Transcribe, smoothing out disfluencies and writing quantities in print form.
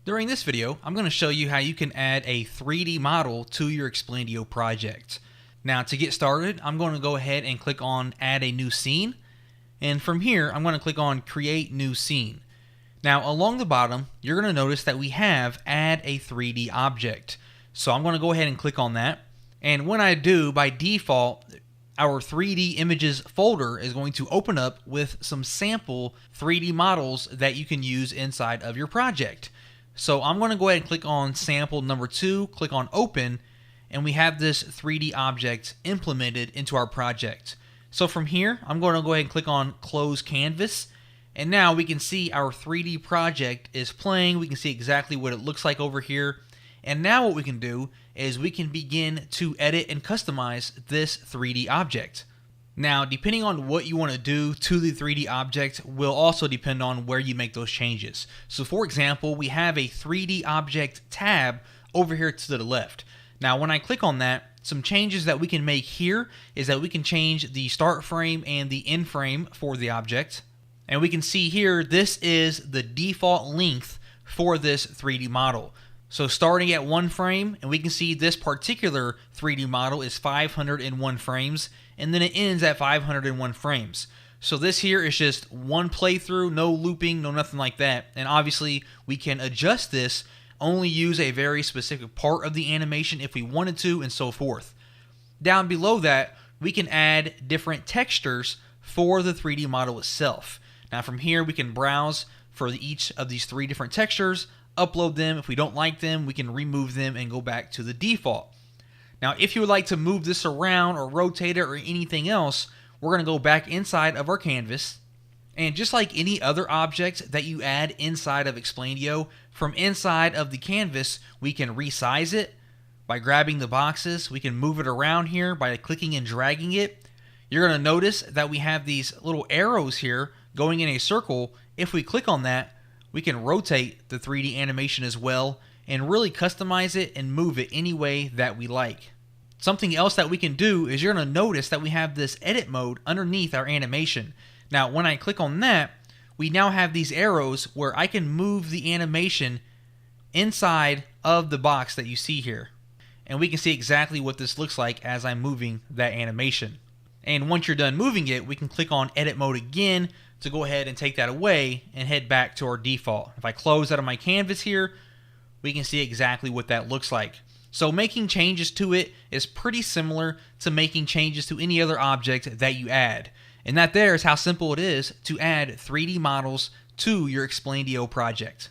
During this video, I'm going to show you how you can add a 3D model to your Explaindio project. Now to get started, I'm going to go ahead and click on Add a New Scene. And from here, I'm going to click on Create New Scene. Now along the bottom, you're going to notice that we have Add a 3D Object. So I'm going to go ahead and click on that. And when I do, by default, our 3D images folder is going to open up with some sample 3D models that you can use inside of your project. So I'm going to go ahead and click on sample number 2, click on open, and we have this 3D object implemented into our project. So from here, I'm going to go ahead and click on close canvas, and now we can see our 3D project is playing. We can see exactly what it looks like over here. And now what we can do is we can begin to edit and customize this 3D object. Now, depending on what you want to do to the 3D object will also depend on where you make those changes. So for example, we have a 3D object tab over here to the left. Now, when I click on that, some changes that we can make here is that we can change the start frame and the end frame for the object. And we can see here, this is the default length for this 3D model. So starting at 1 frame, and we can see this particular 3D model is 501 frames, and then it ends at 501 frames. So this here is just one playthrough, no looping, no nothing like that. And obviously we can adjust this, only use a very specific part of the animation if we wanted to, and so forth. Down below that, we can add different textures for the 3D model itself. Now from here, we can browse for each of these 3 different textures, upload them. If we don't like them, we can remove them and go back to the default. Now, if you would like to move this around or rotate it or anything else, we're going to go back inside of our canvas. And just like any other object that you add inside of Explaindio, from inside of the canvas, we can resize it by grabbing the boxes. We can move it around here by clicking and dragging it. You're going to notice that we have these little arrows here going in a circle. If we click on that, we can rotate the 3D animation as well and really customize it and move it any way that we like. Something else that we can do is you're going to notice that we have this edit mode underneath our animation. Now when I click on that, we now have these arrows where I can move the animation inside of the box that you see here. And we can see exactly what this looks like as I'm moving that animation. And once you're done moving it, we can click on edit mode again to go ahead and take that away and head back to our default. If I close out of my canvas here, we can see exactly what that looks like. So making changes to it is pretty similar to making changes to any other object that you add. And that there is how simple it is to add 3D models to your Explaindio project.